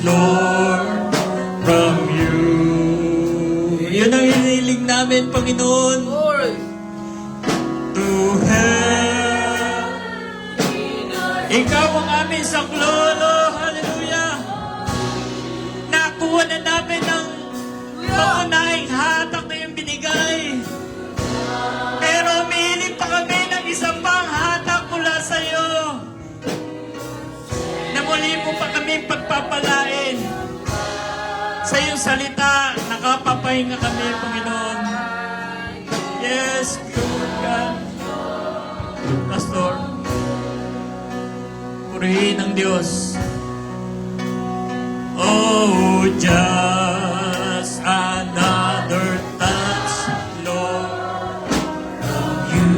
Lord, from you. Yun ang hinihiling namin, Panginoon. To help. Ikaw ang aming saklolo. Hallelujah. Nakuha na namin ang paunahing hatak na yung binigay. Pero umihiling pa kami ng isang pang hatak mula sa iyo. Na muli mo pa kami pagpapalain. Sa iyong salita, nakapapahinga kami, Panginoon. Yes, good God. Pastor, purihin ang Diyos. Oh, just another touch, Lord, from you.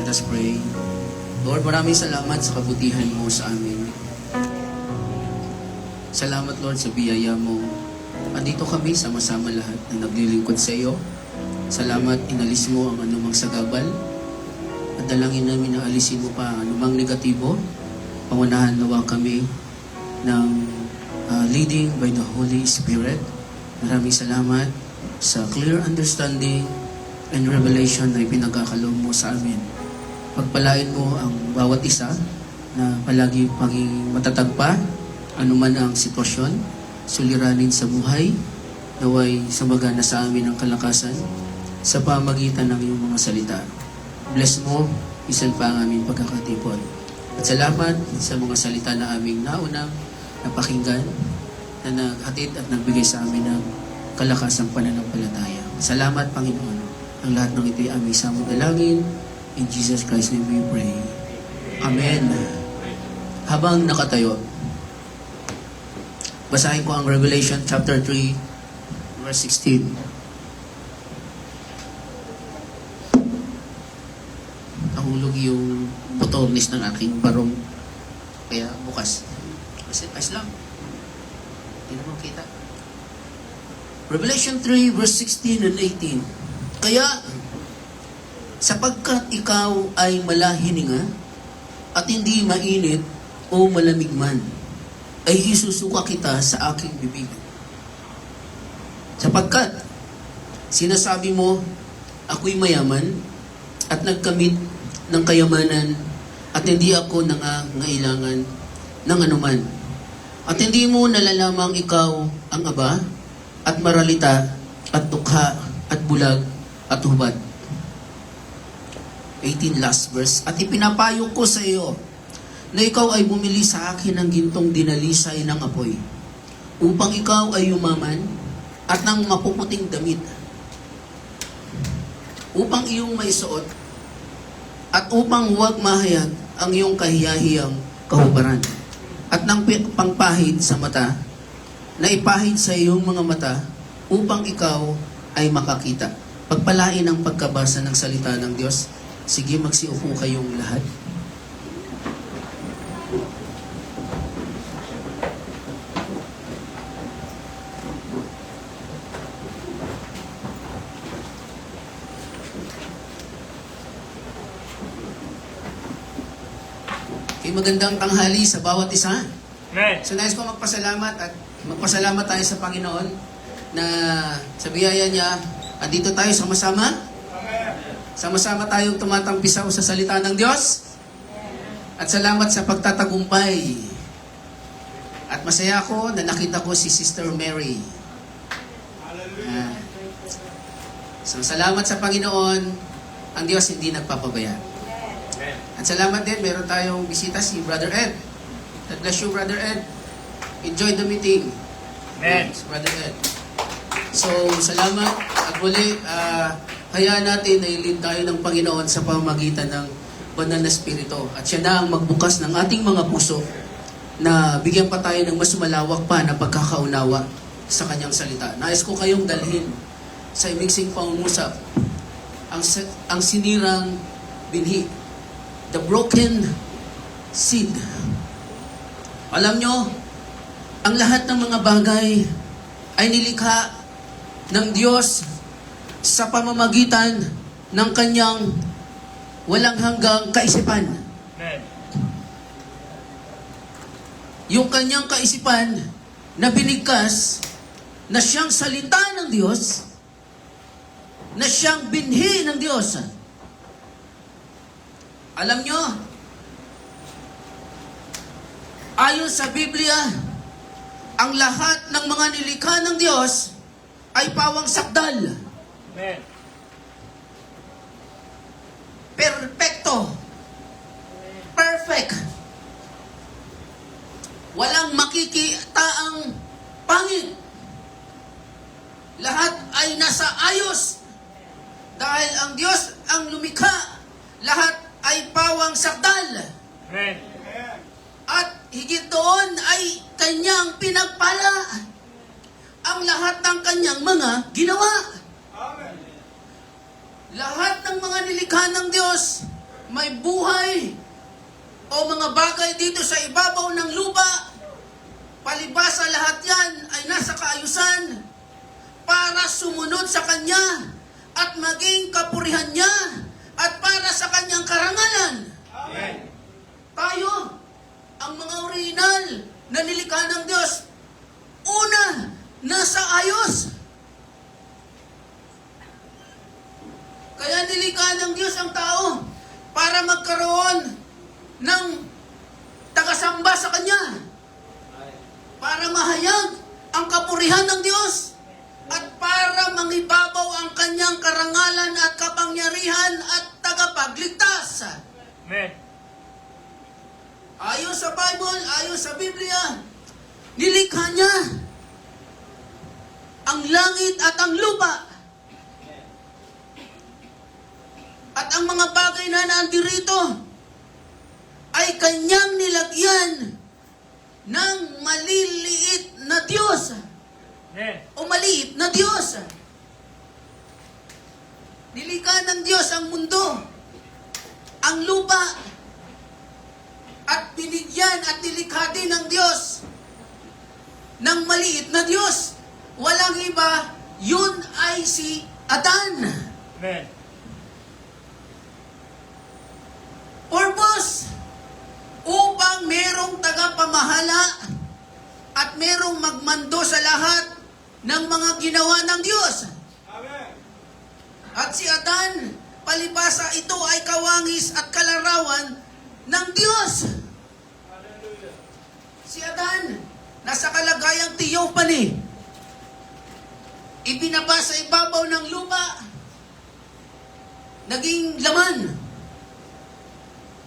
Let us pray. Lord, maraming salamat sa kabutihan mo sa amin. Salamat, Lord, sa biyaya mo. Andito kami sama-sama lahat na naglilingkod sa iyo. Salamat, inalis mo ang anumang sagabal. At dalangin namin na alisin mo pa ang anumang negatibo. Pangunahan nawa kami ng leading by the Holy Spirit. Maraming salamat sa clear understanding and revelation na ipinagkakaloob mo sa amin. Pagpalain mo ang bawat isa na palagi paging matatag pa, anuman ang sitwasyon, suliranin sa buhay, naway sumagana sa amin ang kalakasan sa pamagitan ng iyong mga salita. Bless mo, isan pa ang aming pagkakatipon. At salamat sa mga salita na aming naunang napakinggan na naghatid at nagbigay sa amin ng kalakasang pananampalataya. Salamat, Panginoon. Ang lahat ng ito'y aming samong dalangin. In Jesus Christ's name we pray. Amen. Habang nakatayo, basahin ko ang Revelation chapter 3, verse 16. Nahulog yung botones ng aking barong. Kaya bukas. Kasi ayos lang. Hindi naman kita. Revelation 3, verse 16 and 18. Kaya, sapagkat ikaw ay malahininga at hindi mainit o malamig man, ay isusuka kita sa aking bibig. Sapagkat sinasabi mo, ako'y mayaman at nagkamit ng kayamanan at hindi ako nangangailangan ng anuman. At hindi mo nalalamang ikaw ang aba at maralita at tukha at bulag at hubad. 18 last verse. At ipinapayo ko sa iyo na ikaw ay bumili sa akin ng gintong dinalisay ng apoy upang ikaw ay yumaman at ng mapuputing damit upang iyong maisuot at upang huwag mahayag ang iyong kahiyahiyang kahubaran at ng pangpahid sa mata na ipahid sa iyong mga mata upang ikaw ay makakita. Pagpalain ang pagkabasa ng salita ng Diyos. Sige, magsiupo kayong lahat. Okay, magandang tanghali sa bawat isa. Amen. So nais ko magpasalamat at magpasalamat tayo sa Panginoon na sa biyaya niya, andito tayo sama-sama. Sama-sama tayong tumatampisaw sa salita ng Diyos. At salamat sa pagtatagumpay. At masaya ako na nakita ko si Sister Mary. So salamat sa Panginoon, ang Diyos hindi nagpapabaya. At salamat din, meron tayong bisita si Brother Ed. God bless you, Brother Ed. Enjoy the meeting. Amen. Yes, Brother Ed. So, salamat at At muli, hayaan natin na ilid tayo ng Panginoon sa pamamagitan ng Banal na Espiritu. At siya na ang magbukas ng ating mga puso na bigyan pa tayo ng mas malawak pa na pagkakaunawa sa kanyang salita. Nais ko kayong dalhin sa imiksing pangungusap ang sinirang binhi, the broken seed. Alam nyo, ang lahat ng mga bagay ay nilikha ng Diyos sa pamamagitan ng kanyang walang hanggang kaisipan. Amen. Yung kanyang kaisipan na binigkas, na siyang salita ng Diyos, na siyang binhi ng Diyos. Alam nyo, ayon sa Biblia, ang lahat ng mga nilikha ng Diyos ay pawang sakdal. Amen. Perfecto. Perfect. Walang makikitaang pangit. Lahat ay nasa ayos. Dahil ang Diyos ang lumikha, lahat ay pawang sakdal. Amen. At higit doon ay kanyang pinagpala ang lahat ng kanyang mga ginawa. Amen. Lahat ng mga nilikha ng Diyos, may buhay o mga bagay dito sa ibabaw ng lupa, palibasa lahat yan ay nasa kaayusan para sumunod sa Kanya at maging kapurihan niya at para sa Kanyang karangalan. Amen. Tayo, ang mga original na nilikha ng Diyos, una, nasa ayos. Kaya nilikha ng Diyos ang tao para magkaroon ng tagasamba sa Kanya. Para mahayag ang kapurihan ng Diyos. At para mangibabaw ang Kanyang karangalan at kapangyarihan at tagapagligtas. Amen. Ayon sa Bible, ayon sa Biblia, nilikha niya ang langit at ang lupa. At ang mga bagay na nandirito ay kanyang nilagyan ng maliliit na Diyos Amen. o maliit na Diyos. Nilikha ng Diyos ang mundo, ang lupa, at binigyan at nilikha din ng Diyos ng maliit na Diyos. Walang iba, yun ay si Adan. Amen. Purpose, upang merong tagapamahala at merong magmando sa lahat ng mga ginawa ng Diyos. Amen. At si Adan, palibasa ito ay kawangis at kalarawan ng Diyos. Hallelujah. Si Adan, nasa kalagayang theophany, ibinaba sa ibabaw ng lupa, naging laman,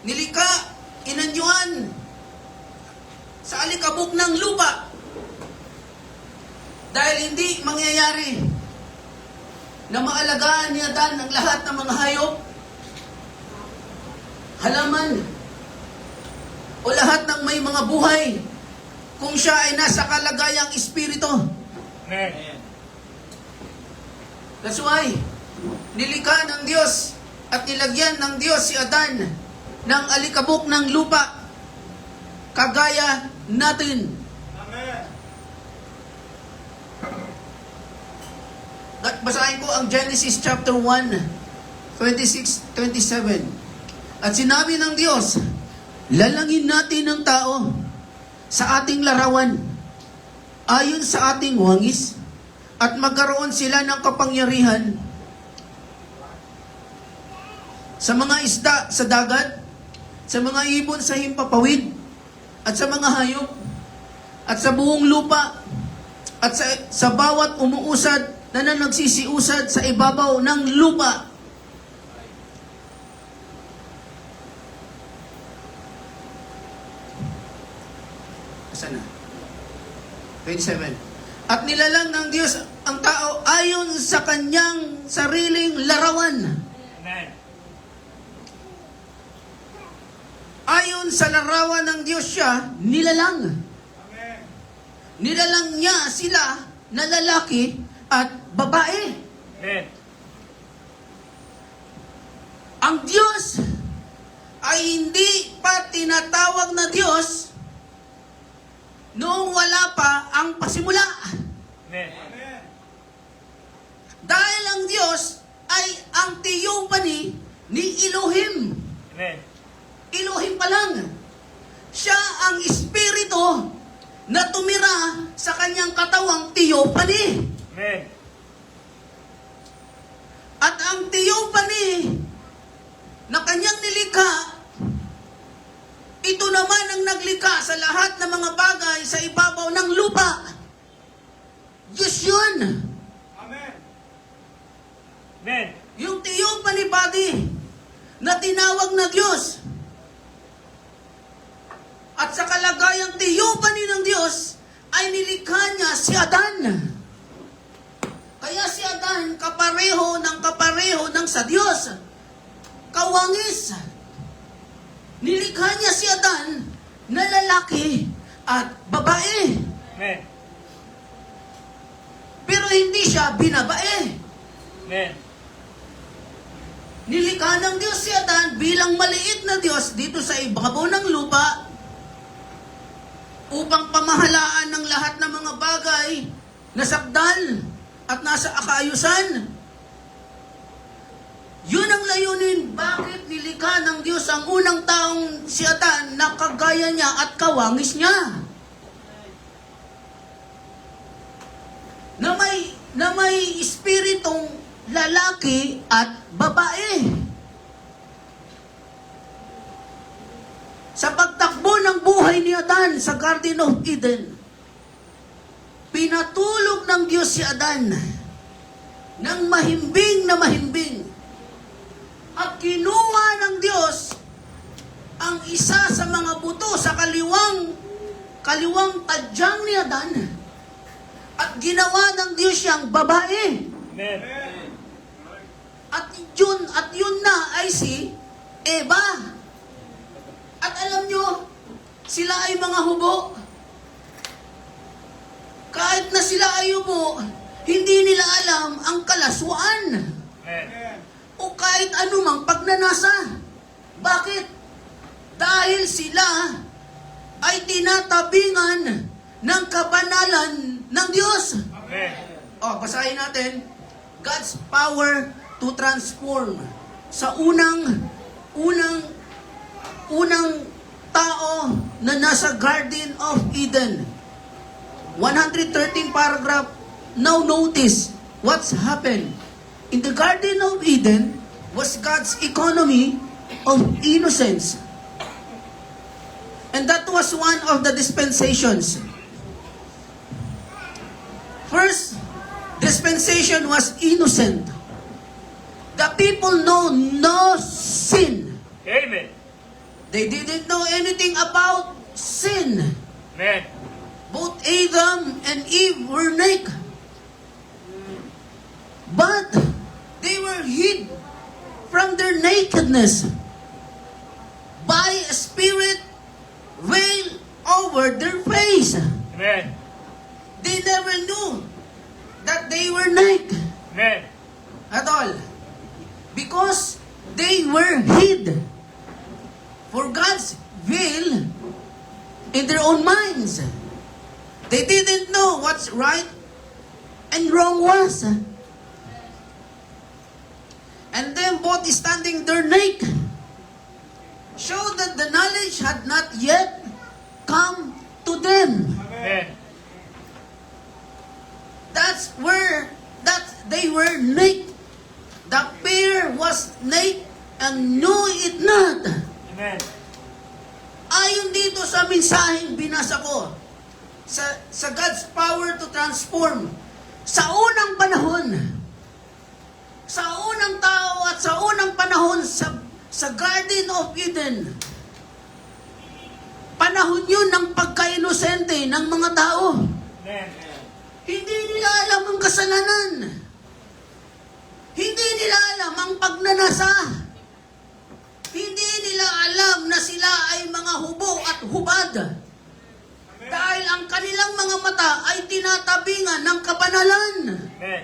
nilikha, inanyuan sa alikabok ng lupa. Dahil hindi mangyayari na maalagaan ni Adan ang lahat ng mga hayop, halaman, o lahat ng may mga buhay kung siya ay nasa kalagayang espiritu. Amen. That's why, nilikha ng Diyos at nilagyan ng Diyos si Adan ng alikabok ng lupa, kagaya natin. Amen. At basahin ko ang Genesis chapter 1, 26-27. At sinabi ng Diyos, lalangin natin ang tao sa ating larawan, ayon sa ating wangis, at magkaroon sila ng kapangyarihan sa mga isda sa dagat, sa mga ibon sa himpapawid, at sa mga hayop, at sa buong lupa, at sa bawat umuusad na nagsisiusad sa ibabaw ng lupa. Asan na? 27. At nilalang ng Diyos ang tao ayon sa kanyang sariling larawan. Amen. Ayon sa larawan ng Diyos siya, nilalang. Amen. Nilalang niya sila na lalaki at babae. Amen. Ang Diyos ay hindi pa tinatawag na Diyos noong wala pa ang pasimula. Amen. Amen. Dahil ang Diyos ay ang tiyupani ni Elohim. Amen. Elohim pa lang. Siya ang espiritu na tumira sa kanyang katawang tiyupani. Amen. At ang tiyupani na kanyang nilikha, ito naman ang naglikha sa lahat ng mga bagay sa ibabaw ng lupa. Diyos yun. Amen. Amen. Yung tiyupani body na tinawag na Diyos. At sa kalagayang tiyupani ng Diyos, ay nilikha niya si Adan. Kaya si Adan, kapareho ng sa Diyos. Kawangis. Nilikha niya si Adan na lalaki at babae. Amen. Pero hindi siya binabae. Amen. Nilikha ng Diyos si Adan bilang maliit na Diyos dito sa ibabaw ng lupa upang pamahalaan ng lahat ng mga bagay na sakdal at nasa akaayusan. Yun ang layunin, bakit nilikha ng Diyos ang unang taong si Adan na kagaya niya at kawangis niya. Na may espiritong lalaki at babae. Sa pagtakbo ng buhay ni Adan sa Garden of Eden, pinatulog ng Diyos si Adan ng mahimbing na mahimbing. At kinuha ng Diyos ang isa sa mga buto sa kaliwang tadyang ni Adan at ginawa ng Diyos siyang babae. Amen. At yun na ay si Eva. At alam nyo, sila ay mga hubo. Kahit na sila ay hubo, hindi nila alam ang kalaswaan. Amen. O kahit anumang pagnanasa. Bakit? Dahil sila ay tinatabingan ng kabanalan ng Diyos. Amen. O, basahin natin. God's power to transform. Sa unang tao na nasa Garden of Eden. 113 paragraph. Now notice what's happened. In the Garden of Eden was God's economy of innocence. And that was one of the dispensations. First dispensation was innocent. The people know no sin. Amen. They didn't know anything about sin. Amen. Both Adam and Eve were naked. But they were hid from their nakedness by a spirit veil over their face. Amen. They never knew that they were naked Amen. at all. Because they were hid for God's will in their own minds. They didn't know what's right and wrong was. And them both standing there naked showed that the knowledge had not yet come to them. Amen. They were naked. The pair was naked and knew it not. Amen. Ayon dito sa mensaheng binasa ko, sa God's power to transform, sa unang panahon, sa unang tao at sa unang panahon sa Garden of Eden, panahon yun ng pagka-inosente ng mga tao. Amen. Hindi nila alam ang kasalanan. Hindi nila alam ang pagnanasa. Hindi nila alam na sila ay mga hubo at hubad. Dahil ang kanilang mga mata ay tinatabingan ng kabanalan. Amen.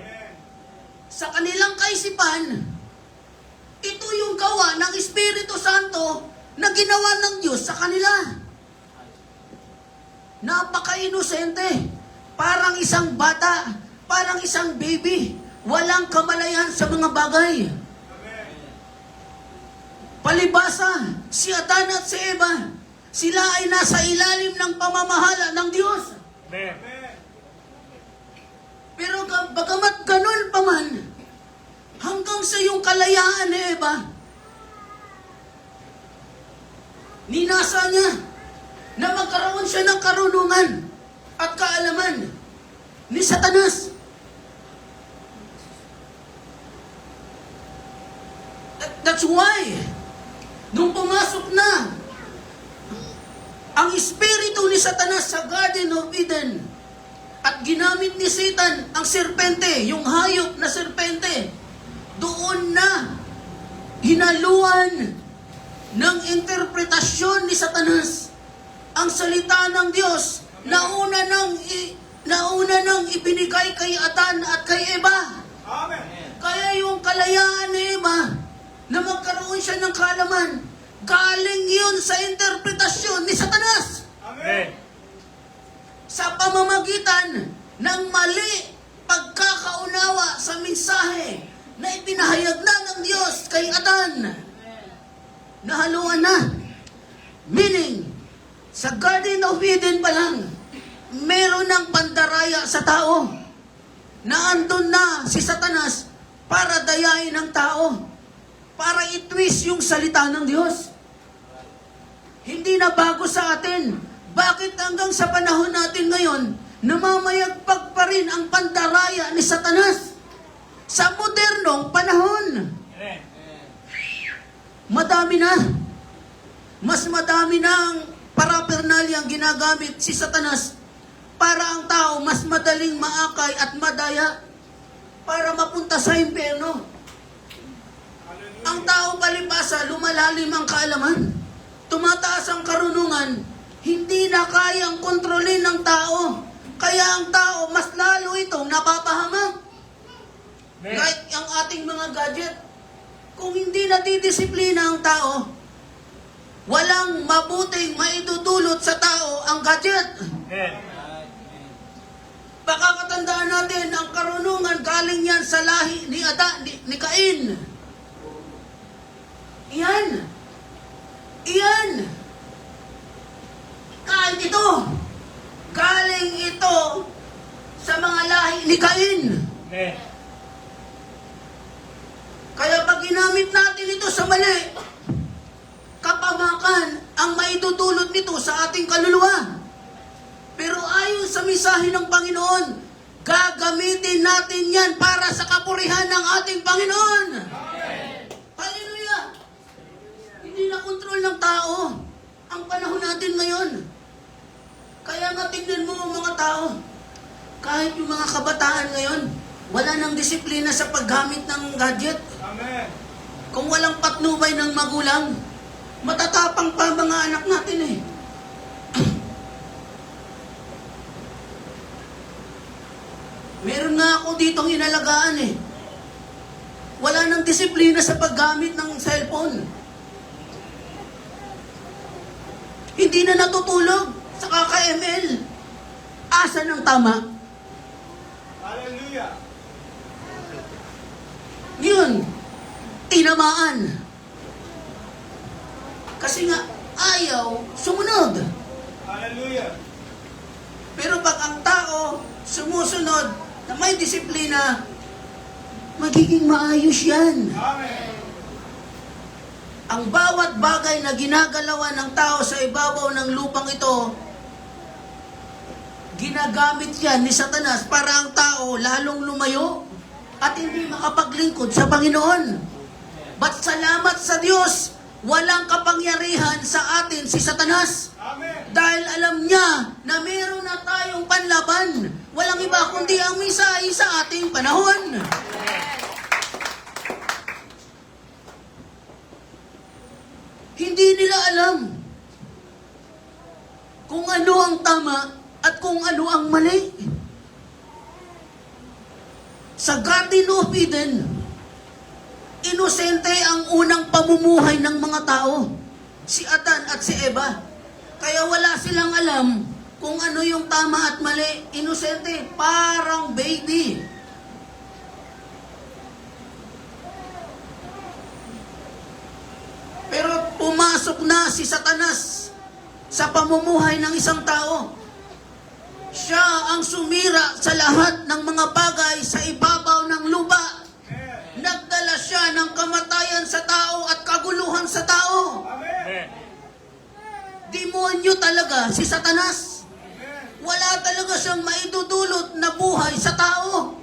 Sa kanilang kaisipan, ito yung gawa ng Espiritu Santo na ginawa ng Diyos sa kanila. Napaka-inosente. Parang isang bata, parang isang baby. Walang kamalayan sa mga bagay. Palibasa, si Adan at si Eva, sila ay nasa ilalim ng pamamahala ng Diyos. Amen. Pero bagamat ganun pa man, hanggang sa yung kalayaan ni Eva, ninasa niya na magkaroon siya ng karunungan at kaalaman ni Satanas. That's why, nung pumasok na ang espiritu ni Satanas sa Garden of Eden at ginamit ni Satan ang serpente, yung hayop na serpente, doon na hinaluan ng interpretasyon ni Satanas ang salita ng Diyos na una nang ibinigay kay Adan at kay Eva. Amen. Kaya yung kalayaan ni Eva na magkaroon siya ng kaalaman, galing yun sa interpretasyon ni Satanas. Amen. Sa pamamagitan ng mali pagkakaunawa sa mensahe na ipinahayag na ng Diyos kay Adan. Nahaluan na. Meaning, sa Garden of Eden pa lang, meron ng pandaraya sa tao na andun na si Satanas para dayain ang tao, para itwist yung salita ng Diyos. Hindi na bago sa atin. Bakit hanggang sa panahon natin ngayon, namamayagpag pa rin ang pandaraya ni Satanas? Sa modernong panahon, Amen. madami na. Mas madami na ang paraphernalia ang ginagamit si Satanas para ang tao mas madaling maakay at madaya para mapunta sa impyerno. Ang tao palibasa, lumalalim ang kaalaman. Tumataas ang karunungan, hindi na kayang kontrolin ng tao. Kaya ang tao, mas lalo itong napapahamak. Amen. Kahit ang ating mga gadget, kung hindi natidisiplina ang tao, walang mabuting maidudulot sa tao ang gadget. Amen. Pakakatandaan natin, ang karunungan galing yan sa lahi ni Adan, ni Cain. Iyan. Kahit ito, galing ito sa mga lahi ni Cain. Amen. Kaya pag ginamit natin ito sa mali, kapamakan ang maitutulot nito sa ating kaluluwa. Pero ayon sa mensahe ng Panginoon, gagamitin natin yan para sa kapurihan ng ating Panginoon. Hallelujah! Hindi na kontrol ng tao ang panahon natin ngayon. Kaya nga tignan mo ang mga tao, kahit yung mga kabataan ngayon, wala nang disiplina sa paggamit ng gadget. Amen. Kung walang patnubay ng magulang, matatapang pa mga anak natin eh. Meron nga ako ditong inalagaan eh. Wala nang disiplina sa paggamit ng cellphone. Hindi na natutulog sa kaka-ML. Asa ng tama? Hallelujah. Yun, tinamaan. Kasi nga, ayaw sumunod. Hallelujah. Pero pag ang tao sumusunod na may disiplina, magiging maayos yan. Amen. Ang bawat bagay na ginagalawan ng tao sa ibabaw ng lupang ito, ginagamit yan ni Satanas para ang tao lalong lumayo at hindi makapaglingkod sa Panginoon. But salamat sa Diyos, walang kapangyarihan sa atin si Satanas. Amen. Dahil alam niya na meron na tayong panlaban. Walang iba kundi ang mensahe sa ating panahon. Hindi nila alam kung ano ang tama at kung ano ang mali. Sa Garden of Eden, inosente ang unang pamumuhay ng mga tao, si Adan at si Eva. Kaya wala silang alam kung ano yung tama at mali. Inosente, parang baby. Pero pumasok na si Satanas sa pamumuhay ng isang tao. Siya ang sumira sa lahat ng mga bagay sa ibabaw ng lupa. Nagdala siya ng kamatayan sa tao at kaguluhan sa tao. Amen. Demonyo talaga si Satanas. Wala talaga siyang maidudulot na buhay sa tao.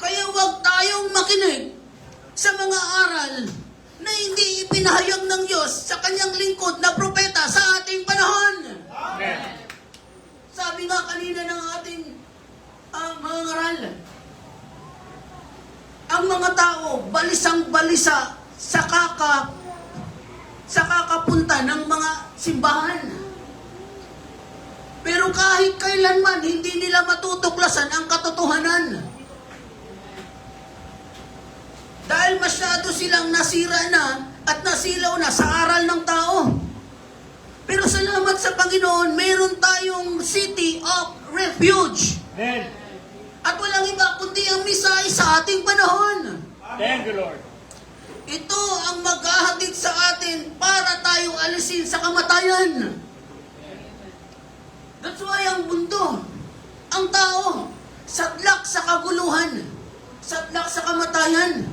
Kaya huwag tayong makinig sa mga aral na hindi ipinahayag ng Diyos sa kanyang lingkod na propeta sa ating panahon. Amen. Sabi nga kanina ng ating mga ngaral, ang mga tao balisang-balisa sa kakapunta ng mga simbahan. Pero kahit kailanman, hindi nila matutuklasan ang katotohanan. Dahil masyado silang nasira na at nasilaw na sa aral ng tao. Pero salamat sa Panginoon, meron tayong City of Refuge. Amen. At walang iba kundi ang misay sa ating panahon. Thank you, Lord. Ito ang maghahatid sa atin para tayong alisin sa kamatayan. That's why ang mundo, ang tao, sadlak sa kaguluhan, sadlak sa kamatayan,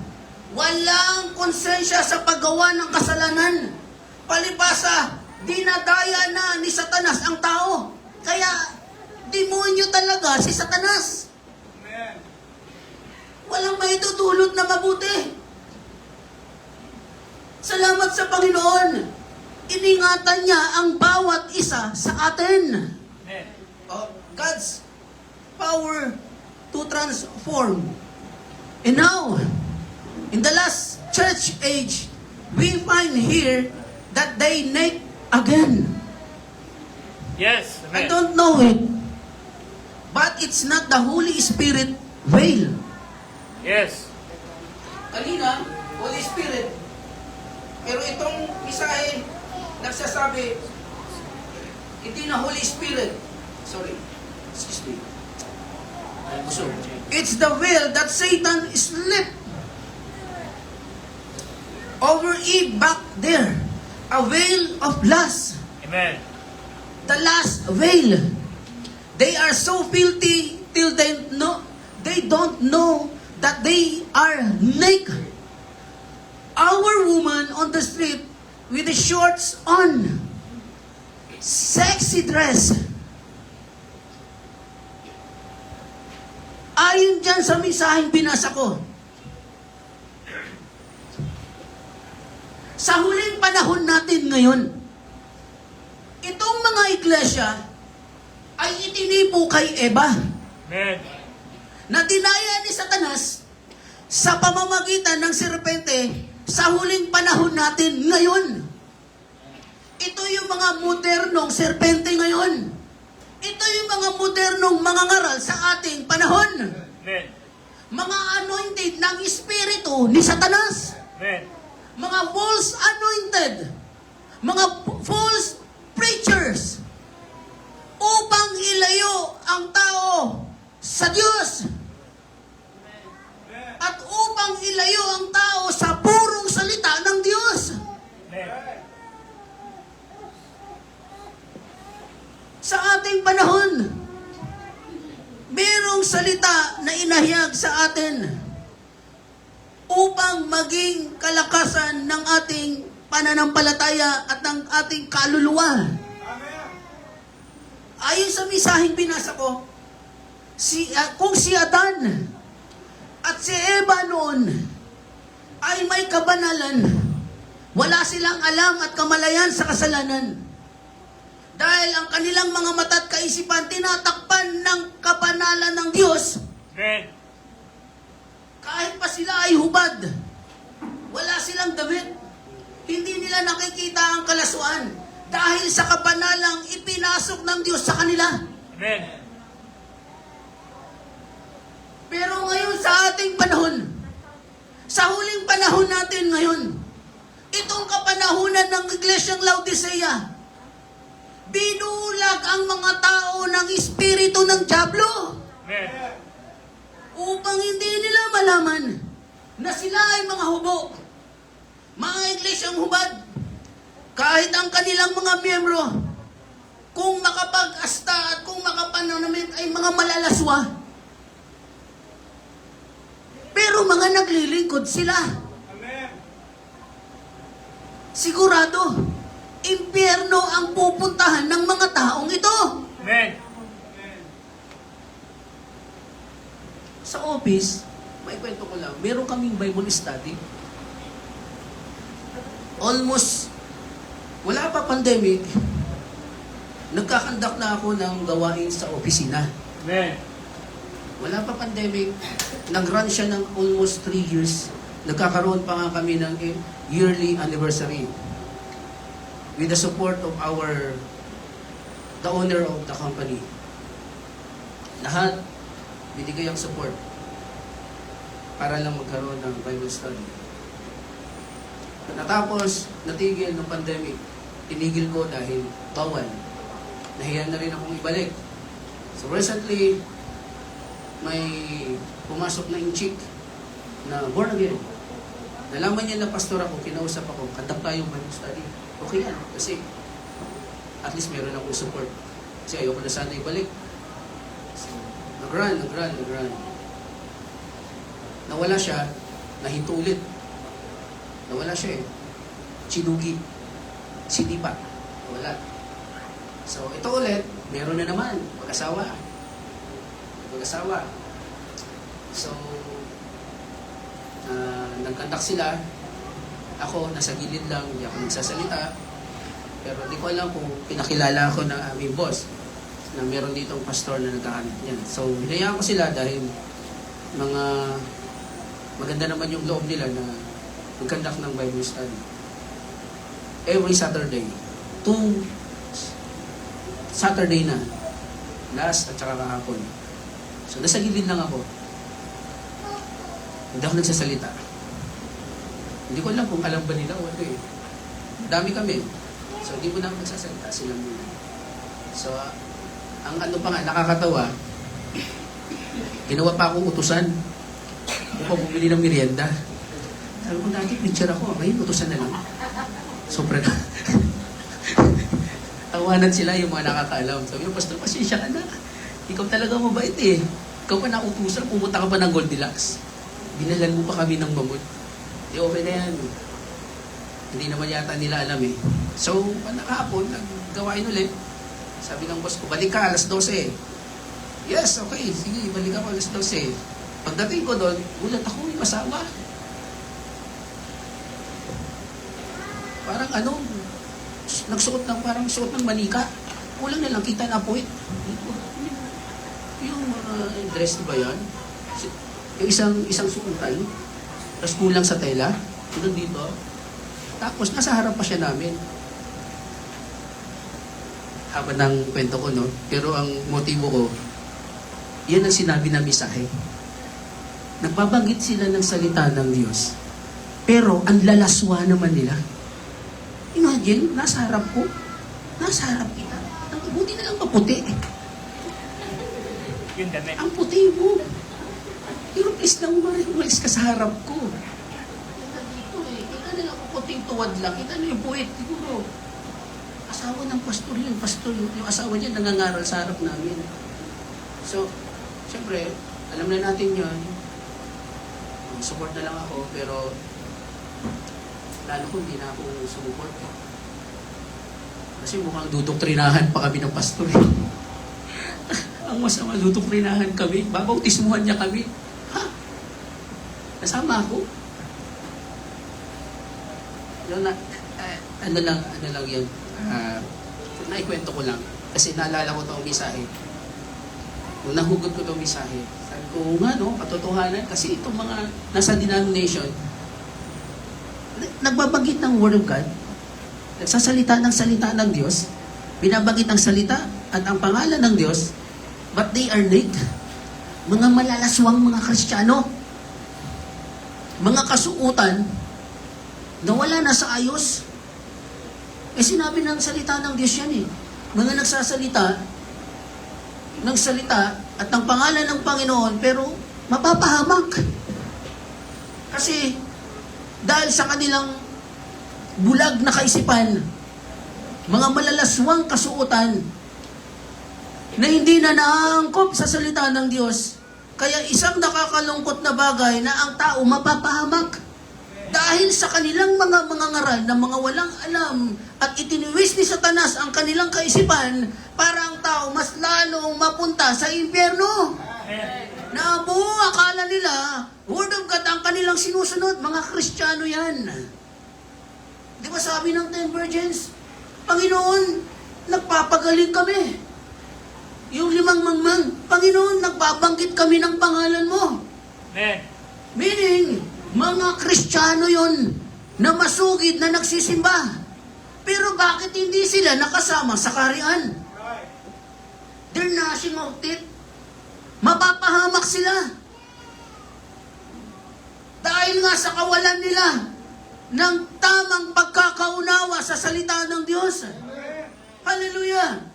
walang konsensya sa paggawa ng kasalanan. Palibasa, dinadaya na ni Satanas ang tao. Kaya, demonyo talaga si Satanas. Amen. Walang maitutulot na mabuti. Salamat sa Panginoon. Iningatan niya ang bawat isa sa atin. Amen. God's power to transform. And now, in the last church age, we find here that they make again. Yes. I Amen. don't know it, but it's not the Holy Spirit veil. Yes. Kanina, Holy Spirit. Pero itong isahe, nagsasabi, hindi na Holy Spirit. Sorry. Excuse me. It's the veil that Satan slipped over Eve back there. A veil of lust. Amen. The last veil. They are so filthy till they don't know that they are naked. Our woman on the street with the shorts on, sexy dress. Ayon dyan sa mensaheng binasa ko, sa huling panahon natin ngayon, itong mga iglesia ay itinipo kay Eva Amen. na dinaya ni Satanas sa pamamagitan ng serpente sa huling panahon natin ngayon. Ito yung mga modernong serpente ngayon. Ito yung mga modernong mga ngaral sa ating panahon. Amen. Mga anointed ng espiritu ni Satanas. Amen. Mga false anointed. Mga false preachers. Upang ilayo ang tao sa Diyos. At upang ilayo ang tao sa purong salita ng Diyos. Amen. Sa ating panahon, merong salita na inahayag sa atin upang maging kalakasan ng ating pananampalataya at ng ating kaluluwa. Amen. Ayon sa misaheng binasa ko, kung si Adan at si Eva noon ay may kabanalan, wala silang alam at kamalayan sa kasalanan. Dahil ang kanilang mga mata at kaisipan tinatakpan ng kapanalan ng Diyos. Amen. Kahit pa sila ay hubad, wala silang damit. Hindi nila nakikita ang kalaswaan dahil sa kapanalang ipinasok ng Diyos sa kanila. Amen. Pero ngayon sa ating panahon, sa huling panahon natin ngayon, itong kapanahunan ng Iglesyang Laodicea, binulag ang mga tao ng espiritu ng dyablo Amen. upang hindi nila malaman na sila ay mga hubo, mga iglesyang hubad, kahit ang kanilang mga miyembro, kung makapag-asta at kung makapananamit ay mga malalaswa. Pero mga naglilingkod sila. Amen. Sigurado, impyerno ang pupuntahan ng mga taong ito. Amen. Sa office, may kwento ko lang, meron kaming Bible study. Almost, wala pa pandemic, nagkakandak na ako ng gawain sa opisina. Amen. Wala pa pandemic, nag-run siya ng almost 3 years. Nagkakaroon pa nga kami ng yearly anniversary. With the support of the owner of the company. Lahat, binigay ang support para lang magkaroon ng Bible study. Natapos, natigil ng pandemic. Tinigil ko dahil bawal. Nahiya na rin akong ibalik. So recently, may pumasok na yung chick na born again. Nalaman niya na pastor ako, kinausap ako, kandak tayong Bible study. Okay yan, kasi at least meron akong support. Kasi ayoko na sana ibalik. So, nag-run. Nawala siya, nahinto ulit. Nawala siya eh. Chinugi. Sinipa. Nawala. So, ito ulit, meron na naman. Mag-asawa. So, nagkandak sila. Ako, nasa gilid lang, hindi ako nagsasalita. Pero hindi ko alam kung pinakilala ako ng aming boss na meron ditong pastor na nagkakandak niyan. So, hinayaan ko sila dahil maganda naman yung loob nila na magkandak ng Bible study. Every Saturday. 2 Saturday na. Last at saka kahapon. So, nasa gilid lang ako. Hindi ako nagsasalita. Hindi ko alam kung alam ba nila o ano eh. Dami kami. So, hindi mo na ako nagsasalita. Sila muna. So, ang ano pa nga, nakakatawa, ginawa pa akong utusan upang bumili ng merienda. Sabi ko, dati picture ako. Ngayon, utusan na lang. Sobrang tawanan sila yung mga nakakaalam. Sabi ko, Pastor, pasensya ka na. Ikaw talaga mabait eh. Ikaw pa nautusan, pumunta ka pa ng Goldilocks. Binalan mo pa kami ng mamut. Okay na yan. Hindi naman yata nila alam eh. So, nakahapon, naggawain ulit. Sabi ng boss ko, balik ka, alas 12. Yes, okay. Sige, balik ako alas 12. Pagdating ko doon, ulat ako, may masawa. Parang nagsuot ng parang suot ng manika. Kulang na lang, kita na po eh. Yung dress ba yan? Yung isang suotay, tapos kulang sa tela, doon dito. Tapos nasa harap pa siya namin. Haba ng kwento ko, no? Pero ang motibo ko, yan ang sinabi na misahe. Nagbabanggit sila ng salita ng Diyos. Pero ang lalaswa naman nila. Imagine, nasa harap ko. Nasa harap kita. Buti na lang maputi. Yung damit. Ang puti mo. Pero please lang, umalis ka sa harap ko. Dito eh. Kita nila kung puting tuwad lang. Kita nila yung puwet. Siguro. Asawa ng pastor yun. Pastor yun. Yung asawa niya nangangaral sa harap namin. So, siyempre, alam na natin yun. Support na lang ako. Pero, lalo kung hindi na ako sumuport. Kasi mukhang dudoktrinahan pa kami ng pastor. Ang masama, dudoktrinahan kami. Babautismuhan niya kami. Ha? Nasama ako? Ano lang yan. naikwento ko lang. Kasi naalala ko itong misahe. Nung nahugot ko itong misahe, sabi ko, nga no, katotohanan. Kasi itong mga nasa denomination, nagbabanggit ng Word of God, nagsasalita ng salita ng Diyos, binabanggit ang salita at ang pangalan ng Diyos, but they are naked. Mga malalaswang mga Kristiyano, mga kasuutan, na wala na sa ayos. Sinabi ng salita ng Diyos yan eh. Mga nagsasalita ng salita at ng pangalan ng Panginoon, pero mapapahamak. Kasi, dahil sa kanilang bulag na kaisipan, mga malalaswang kasuotan, na hindi na naangkop sa salita ng Diyos, kaya isang nakakalungkot na bagay na ang tao mapapahamak. Dahil sa kanilang mga ngaral na mga walang alam at itiniwis ni Satanas ang kanilang kaisipan para ang tao mas lalong mapunta sa impyerno. Na buong akala nila, Word of God ang kanilang sinusunod, mga Kristiyano yan. Di ba sabi ng 10 virgins, Panginoon, nagpapagaling kami. Yung 5 mangmang, Panginoon, nagbabanggit kami ng pangalan mo. Amen. Meaning, mga Kristiyano yon na masugid na nagsisimba. Pero bakit hindi sila nakasama sa kaharian? They're gnashing of teeth. Mapapahamak sila. Dahil nga sa kawalan nila ng tamang pagkakaunawa sa salita ng Diyos. Hallelujah!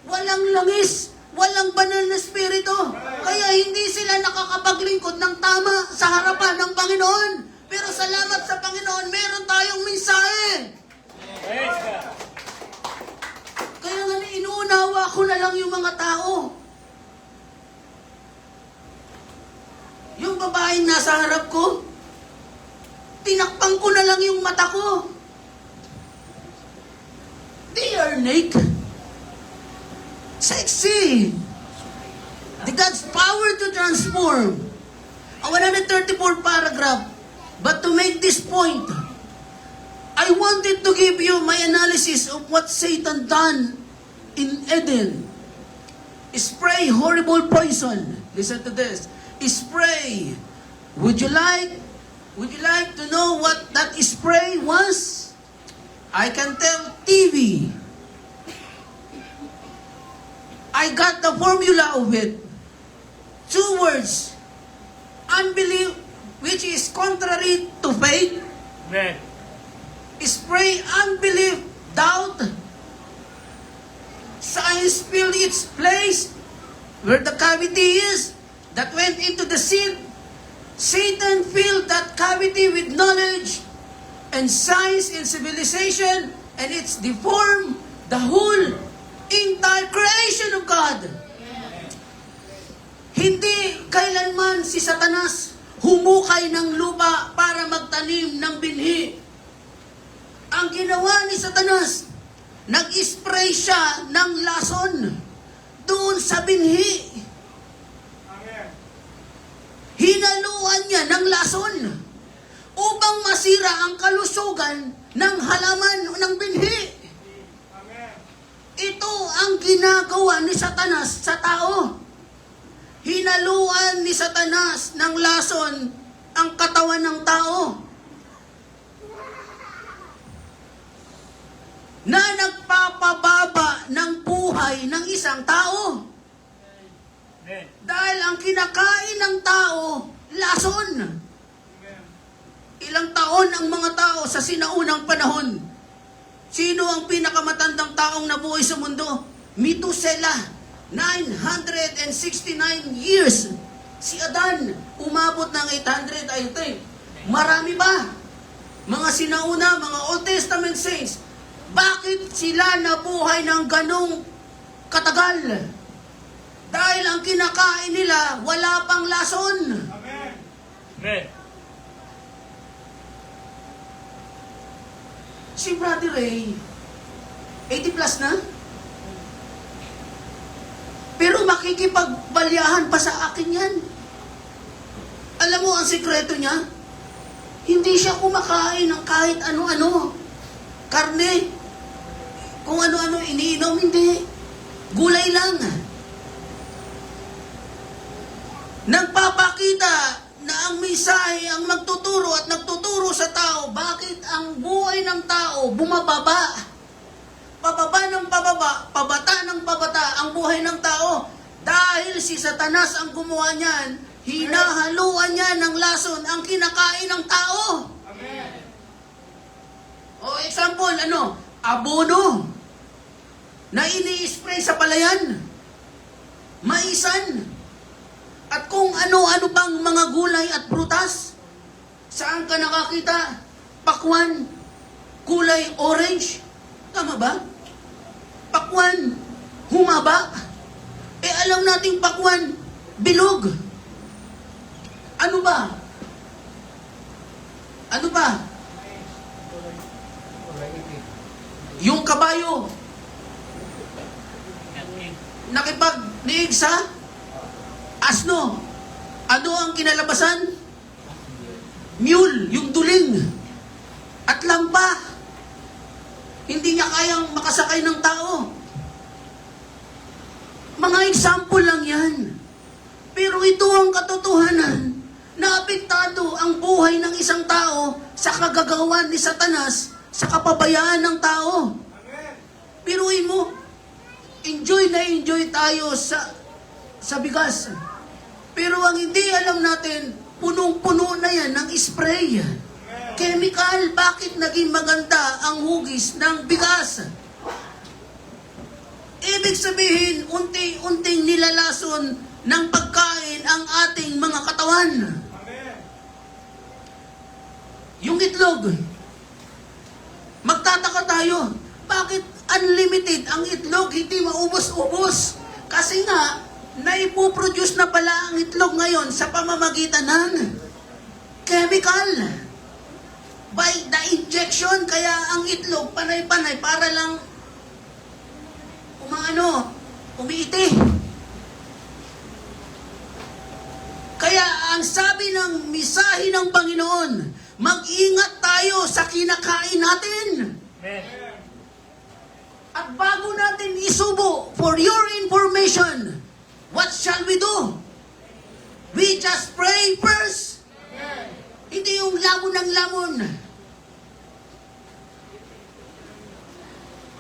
Walang langis, walang banal na spirito. Kaya hindi sila nakakapaglingkod ng tama sa harapan ng Panginoon. Pero salamat sa Panginoon, meron tayong mensahe. Praise God. Kaya nga inuunawa ko na lang yung mga tao. Yung babaeng nasa harap ko, tinakpan ko na lang yung mata ko. They are naked. Sexy. The God's power to transform. A 134 paragraph. But to make this point, I wanted to give you my analysis of what Satan done in Eden. Spray horrible poison. Listen to this. Spray. Would you like to know what that spray was? I can tell TV. I got the formula of it. 2 words. Unbelief, which is contrary to faith. Amen. Spray unbelief, doubt. Science filled its place where the cavity is that went into the seed. Satan filled that cavity with knowledge and science and civilization, and it's deformed the whole entire creation of God. Hindi kailanman si Satanas humukay ng lupa para magtanim ng binhi. Ang ginawa ni Satanas, nag-spray siya ng lason doon sa binhi. Amen. Hinaluan niya ng lason upang masira ang kalusugan ng halaman ng binhi. Amen. Ito ang ginagawa ni Satanas sa tao. Hinaluan ni Satanas ng lason ang katawan ng tao na nagpapababa ng buhay ng isang tao. Amen. Dahil ang kinakain ng tao, lason. Ilang taon ang mga tao sa sinaunang panahon? Sino ang pinakamatandang taong nabuhay sa mundo? Methuselah, 969 years. Si Adan, umabot ng 800, I think. Marami ba? Mga sinauna, mga Old Testament saints, bakit sila nabuhay ng ganong katagal? Dahil ang kinakain nila, wala pang lason. Amen. Amen. Si Brother Ray, 80 plus na? Pero makikipagbalyahan pa sa akin yan. Alam mo ang sikreto niya? Hindi siya kumakain ng kahit ano-ano. Karne. kung ano-ano iniinom, hindi. Gulay lang. Nagpapakita na ang mensahe ang magtuturo at nagtuturo sa tao bakit ang buhay ng tao bumababa. Pababa ng pababa, pabata ng pabata ang buhay ng tao. Dahil si Satanas ang gumawa niyan, hinahaluan niya ng lason ang kinakain ng tao. Amen. O example, abono na ini-spray sa palayan, maisan, at kung ano-ano pang mga gulay at prutas. Saan ka nakakita? Pakwan, kulay orange. Tama ba? Pakwan, humaba. Alam nating pakwan, bilog. Ano ba? Ano ba? Yung kabayo, nakipag-liig sa asno. Ano ang kinalabasan? Mule, yung tuling. At lampa. Hindi niya kayang makasakay ng tao. Mga example lang yan. Pero ito ang katotohanan na apektado ang buhay ng isang tao sa kagagawan ni Satanas sa kapabayaan ng tao. Amen. Piruin mo, enjoy na enjoy tayo sa bigas. Pero ang hindi alam natin, punong-puno na yan ng spray. Chemical, bakit naging maganda ang hugis ng bigas? Ibig sabihin, unti-unting nilalason ng pagkain ang ating mga katawan. Amen. Yung itlog, magtataka tayo, bakit unlimited ang itlog, hindi maubos-ubos? Kasi nga, naipoproduce na pala ang itlog ngayon sa pamamagitan ng chemical. By the injection, kaya ang itlog panay-panay para lang umiiti. Kaya ang sabi ng misahe ng Panginoon, mag-ingat tayo sa kinakain natin. Amen. At bago natin isubo, for your information, what shall we do? We just pray first. Hindi yung lamon ng lamon.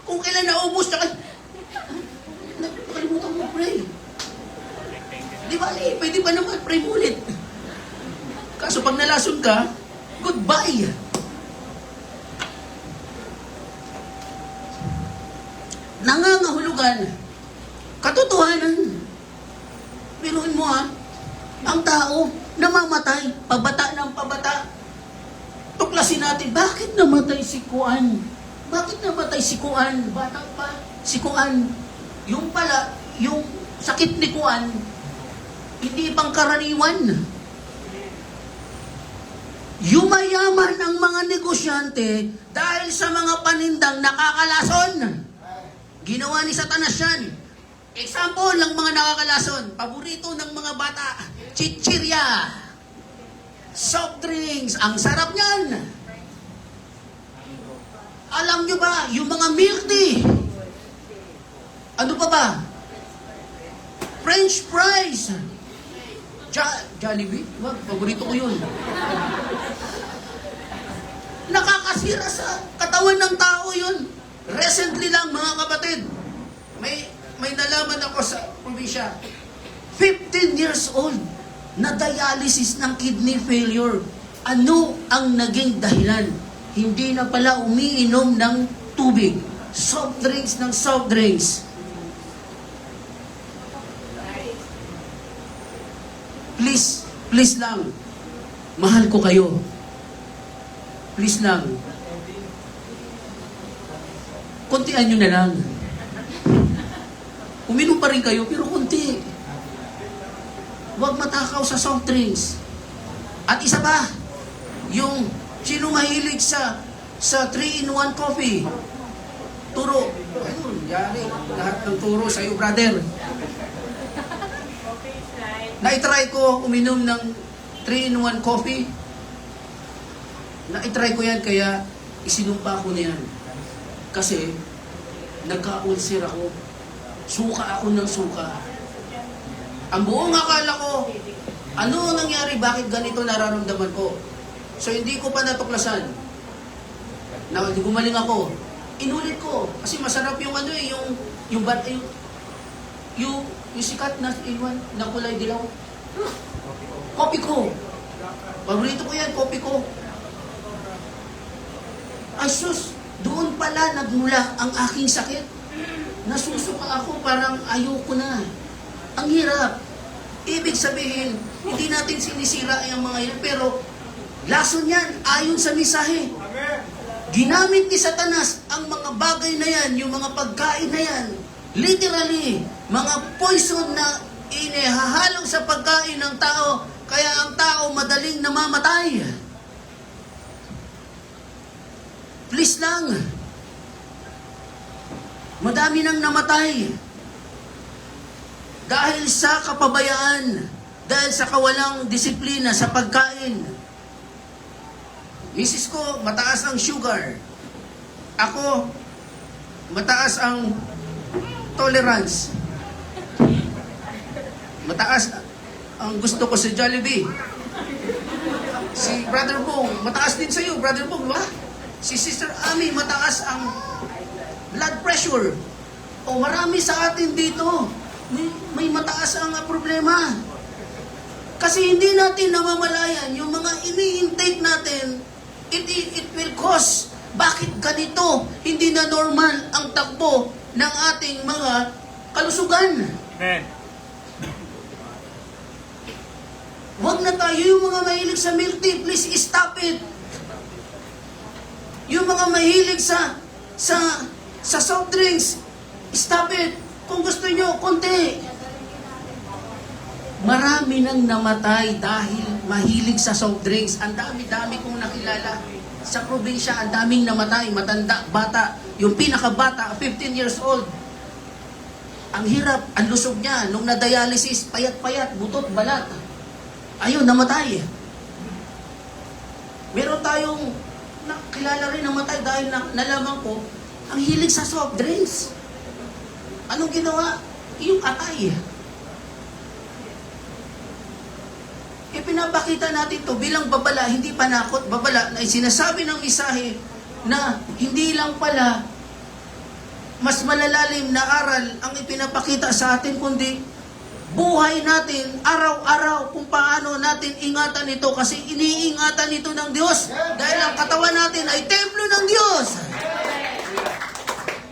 Kung kailan naubos na nakalimutan mo pray. Di ba, pwede pa naman, pray mo ulit. Kaso pag nalason ka, goodbye. Nangangahulugan, katotohanan. Pinuhin mo ang tao namamatay, pabata ng pabata. Tuklasin natin, bakit namatay si Kuan? Bakit namatay si Kuan? Bata pa, si Kuan. Yung pala, yung sakit ni Kuan, hindi pangkaraniwan. Yumayaman ang mga negosyante dahil sa mga panindang nakakalason. Ginawa ni Satanas yan. Example ng mga nakakalason, paborito ng mga bata, chichirya, soft drinks, ang sarap niyan. Alam nyo ba, yung mga milk tea, ano pa ba? French fries, Jollibee, wag, paborito ko yun. Nakakasira sa katawan ng tao yun. Recently lang, mga kapatid, may nalaman ako sa probinsya. 15 years old, na dialysis ng kidney failure. Ano ang naging dahilan? Hindi na pala umiinom ng tubig. Soft drinks ng soft drinks. Please lang. Mahal ko kayo. Please lang. Kuntian nyo na lang. Uminom pa rin kayo, pero kunti. Huwag matakaw sa soft drinks. At isa pa, yung sino mahilig sa 3-in-1 coffee. Turo. Ayun, yari. Lahat ng turo sa'yo, brother. Na-try ko uminom ng 3-in-1 coffee. Na-try ko yan, kaya isinumpa ko na yan. Kasi, nagka-ulcer ako. Suka ako ng suka. Ang buong akala ko, ano nangyari? Bakit ganito nararamdaman ko? So hindi ko pa natuklasan. Na gumaling ako. Inulit ko. Kasi masarap yung ano eh, yung sikat na iwan na kulay dilaw. Kopi ko. Paborito ko yan, kopi ko. Ay sus, doon pala nagmula ang aking sakit. Nasusuka ako, parang ayoko na. Ang hirap. Ibig sabihin, hindi natin sinisira yung mga yan, pero lason yan, ayon sa misahe. Amen. Ginamit ni Satanas ang mga bagay na yan, yung mga pagkain na yan, literally, mga poison na inihahalong sa pagkain ng tao, kaya ang tao madaling namamatay. Please lang. Madami nang namatay. Dahil sa kapabayaan, dahil sa kawalang disiplina sa pagkain. Misis ko, mataas ang sugar. Ako, mataas ang tolerance. Mataas ang gusto ko sa Jollibee. Si Brother Bong, mataas din sa'yo, Brother Bong, ba? Si Sister Ami, mataas ang blood pressure. O marami sa atin dito, may mataas ang problema. Kasi hindi natin namamalayan, yung mga ini-intake natin, it will cause, bakit ganito? Hindi na normal ang takbo ng ating mga kalusugan. Amen. Huwag na tayo yung mga mahilig sa milk tea, please stop it. Yung mga mahilig sa soft drinks, stop it. Kung gusto nyo, konti. Marami nang namatay dahil mahilig sa soft drinks. Ang dami-dami kong nakilala. Sa probinsya, ang daming namatay. Matanda, bata. Yung pinakabata, 15 years old. Ang hirap, ang lusog niya. Nung na-dialysis, payat-payat, butot, balat. Ayun, namatay. Meron tayong nakilala rin namatay dahil nalaman ko, ang hilig sa soft drinks. Anong ginawa? Yung atay. Ipinapakita natin to bilang babala, hindi panakot, babala, na sinasabi ng misahe na hindi lang pala mas malalalim na aral ang ipinapakita sa atin, kundi buhay natin, araw-araw, kung paano natin ingatan ito, kasi iniingatan ito ng Diyos. Dahil ang katawan natin ay templo ng Diyos.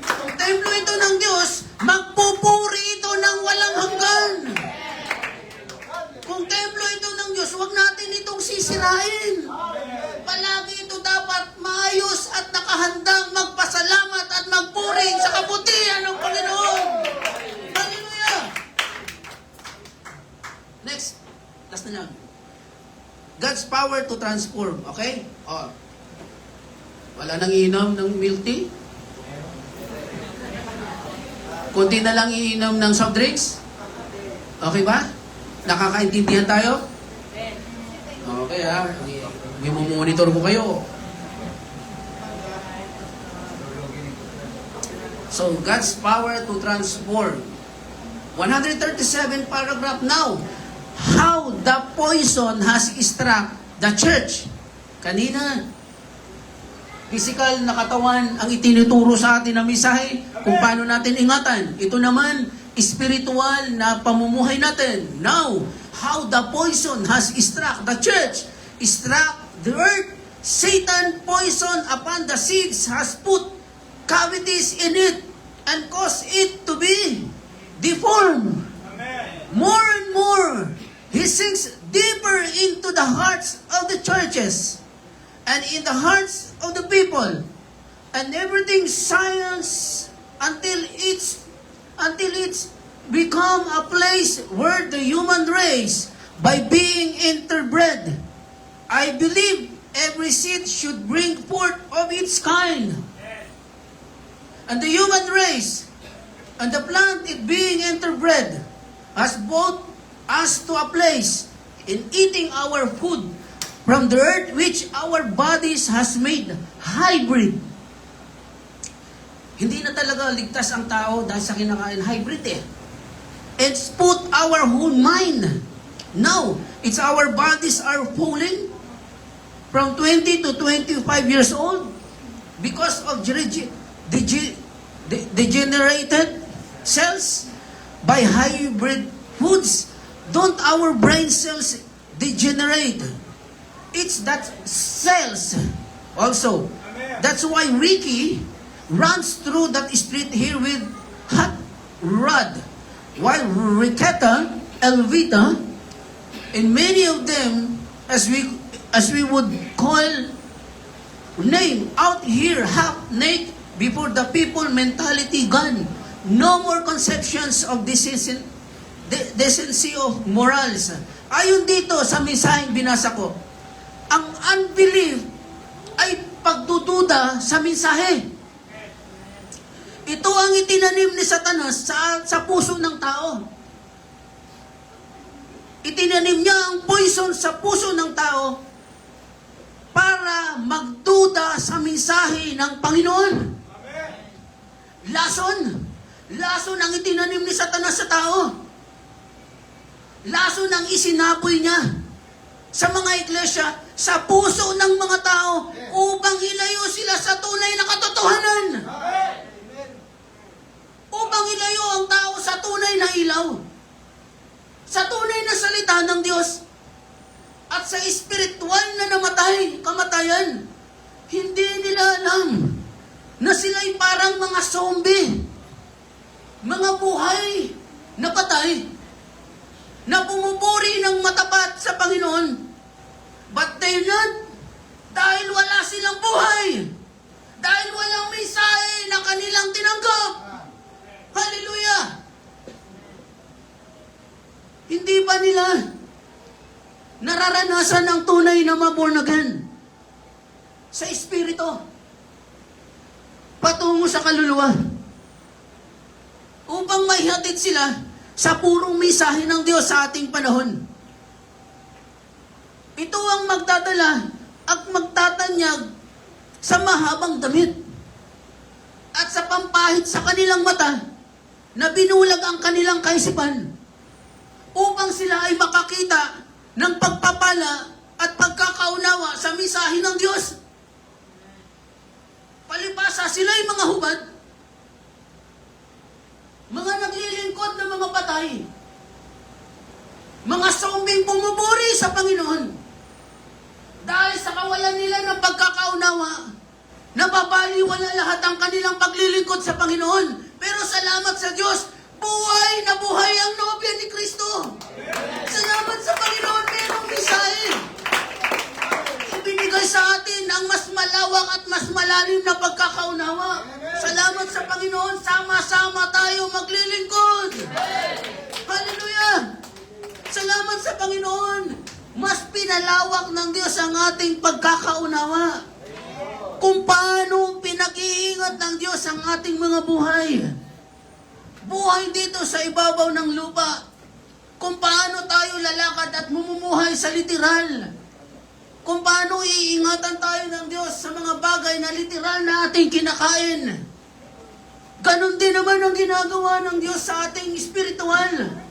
Kung templo ito ng Diyos, magpupuri ito ng walang hanggan. Kung templo ito ng Diyos, huwag natin itong sisirain. Palagi ito dapat maayos at nakahandang magpasalamat at magpuri sa kabutihan ng Panginoon. Hallelujah! Next. Last na lang. God's power to transform. Okay? O. Wala nang iinom ng milk tea? Kunti na lang iinom ng soft drinks? Okay ba? Nakakaintindihan tayo? Okay ha. Monitor ko kayo. So, God's power to transform. 137 paragraph now. How the poison has struck the church. Kanina, physical na katawan ang itinuturo sa atin ng misahe kung paano natin ingatan. Ito naman, spiritual na pamumuhay natin. Now, how the poison has struck the church, struck the earth. Satan poison upon the seeds has put cavities in it and caused it to be deformed. Amen. More and more, he sinks deeper into the hearts of the churches and in the hearts of the people, and everything science until it's become a place where the human race, by being interbred, I believe every seed should bring forth of its kind. And the human race and the plant, it being interbred, has brought us to a place in eating our food from the earth which our bodies has made hybrid. Hindi na talaga ligtas ang tao dahil sa kinakain. Hybrid eh. It's put our whole mind. Now, it's our bodies are falling from 20 to 25 years old because of degenerated cells by hybrid foods. Don't our brain cells degenerate? It's that cells also. That's why Ricky runs through that street here with hot rod, while Riqueta, Elvita, and many of them, as we would call name out here, half naked before the people mentality gone. No more conceptions of decency of morals. Ayon dito sa mensaheng binasa ko, ang unbelief ay pagdududa sa mensahe. Ito ang itinanim ni Satanas sa puso ng tao. Itinanim niya ang poison sa puso ng tao para magduda sa mensahe ng Panginoon. Lason ang itinanim ni Satanas sa tao. Lason ang isinaboy niya sa mga iglesia, sa puso ng mga tao, upang ilayo sila sa tunay na katotohanan. Upang ilayo ang tao sa tunay na ilaw, sa tunay na salita ng Diyos, at sa espiritual na kamatayan. Hindi nila alam na sila'y parang mga zombie, mga buhay na patay, na bumuburi ng matapat sa Panginoon. But they're not, dahil wala silang buhay, dahil walang mensahe na kanilang tinanggap. Hallelujah! Hindi ba nila nararanasan ang tunay na ma-born again sa espiritu patungo sa kaluluwa upang maihatid sila sa purong mensahe ng Diyos sa ating panahon? Ito ang magdadala at magtatanyag sa mahabang damit at sa pampahid sa kanilang mata na binulag ang kanilang kaisipan upang sila ay makakita ng pagpapala at pagkakaunawa sa mensahe ng Diyos. Palibasa sila ay mga hubad, mga naglilingkod na mga patay, mga zombie pumuburi sa Panginoon. Dahil sa kawalan nila ng pagkakaunawa, nababaliwala lahat ang kanilang paglilingkod sa Panginoon. Pero salamat sa Diyos, buhay na buhay ang nobya ni Kristo. Salamat sa Panginoon, merong mensahe. Ibinigay sa atin ang mas malawak at mas malalim na pagkakaunawa. Salamat sa Panginoon, sama-sama tayo maglilingkod. Hallelujah! Salamat sa Panginoon. Mas pinalawak ng Diyos ang ating pagkakaunawa. Kung paano pinag-iingat ng Diyos ang ating mga buhay. Buhay dito sa ibabaw ng lupa. Kung paano tayo lalakad at mumumuhay sa literal. Kung paano iingatan tayo ng Diyos sa mga bagay na literal na ating kinakain. Ganon din naman ang ginagawa ng Diyos sa ating espiritual.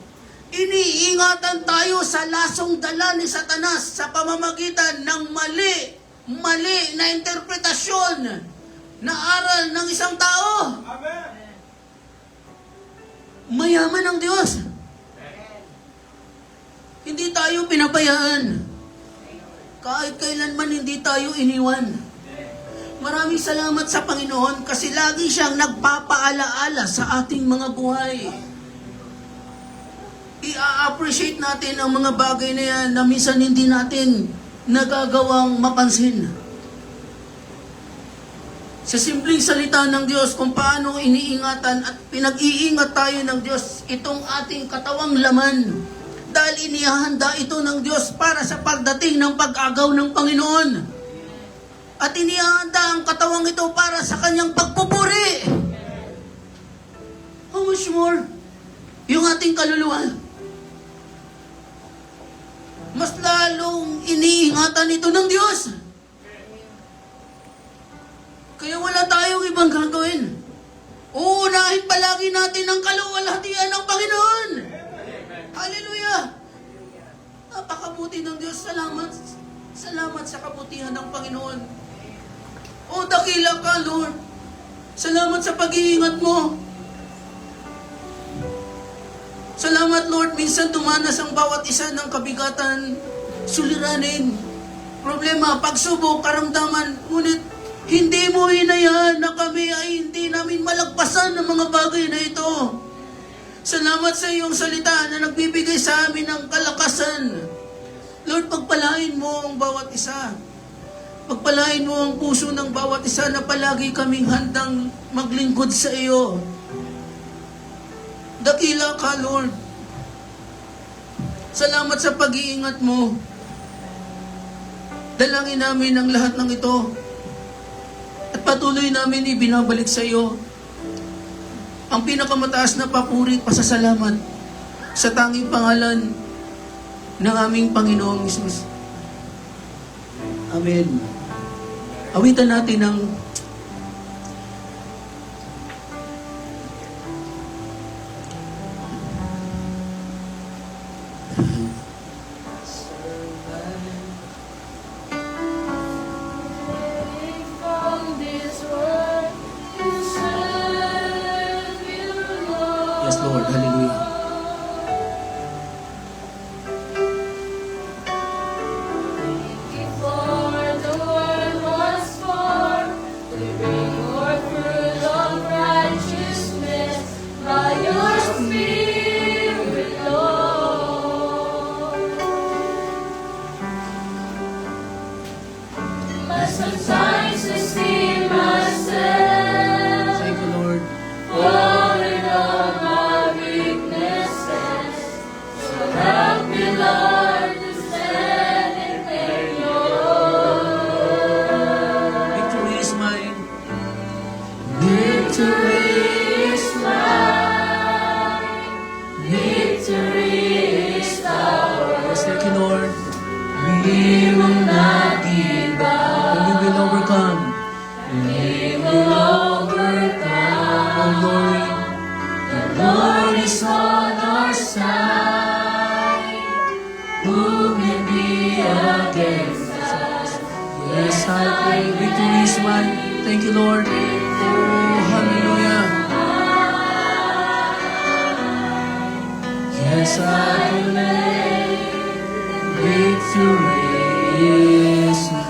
Iniingatan tayo sa lasong dala ni Satanas sa pamamagitan ng mali na interpretasyon na aral ng isang tao. Amen. Mayaman ang Diyos. Hindi tayo pinabayaan. Kahit kailanman hindi tayo iniwan. Maraming salamat sa Panginoon kasi lagi siyang nagpapaalaala sa ating mga buhay. I-appreciate natin ang mga bagay na yan na minsan hindi natin nagagawang mapansin. Sa simpleng salita ng Diyos kung paano iniingatan at pinag-iingat tayo ng Diyos itong ating katawang laman. Dahil inihahanda ito ng Diyos para sa pagdating ng pag-agaw ng Panginoon. At inihahanda ang katawang ito para sa kanyang pagpupuri. How much more? Yung ating kaluluwa. Mas lalong iniingatan ito ng Diyos. Kaya wala tayong ibang gagawin. Uunahin palagi natin ang kaluwalhatian ng Panginoon. Hallelujah! Napakabuti ng Diyos. Salamat. Salamat sa kabutihan ng Panginoon. O dakila ka, Lord. Salamat sa pag-iingat mo. Salamat, Lord. Minsan dumanas ang bawat isa ng kabigatan, suliranin, problema, pagsubok, karamdaman. Ngunit hindi mo hinayaan na kami ay hindi namin malagpasan ng mga bagay na ito. Salamat sa iyong salita na nagbibigay sa amin ng kalakasan. Lord, pagpalain mo ang bawat isa. Pagpalain mo ang puso ng bawat isa na palagi kaming handang maglingkod sa iyo. Dakila ka, Lord. Salamat sa pag-iingat mo. Dalangin namin ang lahat ng ito. At patuloy namin ibinabalik sa iyo ang pinakamataas na papuri, pasasalamat sa tanging pangalan ng aming Panginoong Hesus. Amen. Awitan natin ang Yes, Lord. Hallelujah. Before the world was formed, we bring your fruit of righteousness by your Spirit, Lord. But sometimes I see myself Thank you, Lord. falling on my weaknesses. So help me, Lord, to stand and claim your Victory is mine. victory is mine. Victory is ours. Yes, thank you, Lord. We will not give up. And we will overcome. We will overcome. Oh, glory. The Lord is on our side. Who can be against us? Yes, I pray. Victory is mine. Thank you, Lord. Oh, hallelujah. Yes, I pray. Victory is mine.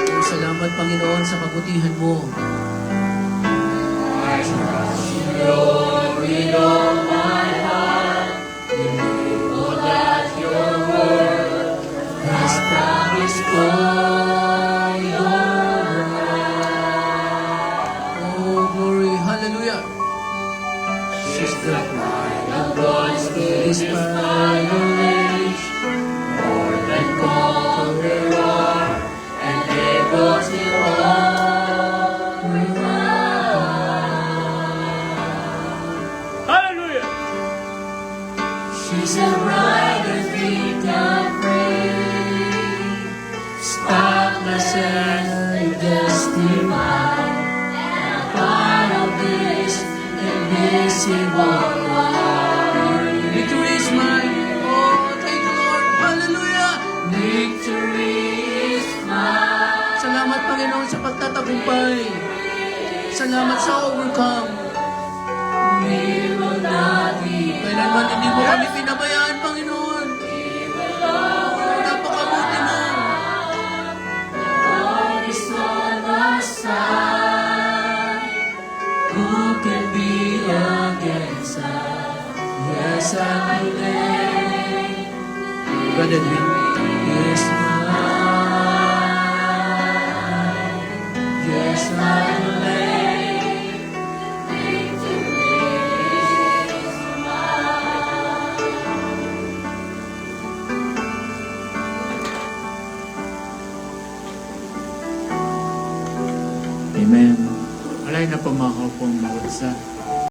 Oh, salamat, Panginoon, sa kabutihan mo. With all my heart, believe that your word has promised for your right. Oh, glory. Hallelujah. She's the pride of God's good final age, more than conqueror, and able to Hallelujah! She's a bride that we can free, spotless and justified, and a part of this invisible light. Victory is mine. Oh, thank you, Lord. Hallelujah. Victory is mine. Salamat, Panginoon, sa pagtatagumpay. Salamat sa overcome. We will not give Kailanman hindi mo kami pinabayaan, Panginoon. Napakabuti mo. Lord is on our side. Who can be against us? Yes, I believe. Brother Edwin. Yes, mine. Yes, I believe. Victory is mine. Amen. Alay na po mga kaupong bawat isa.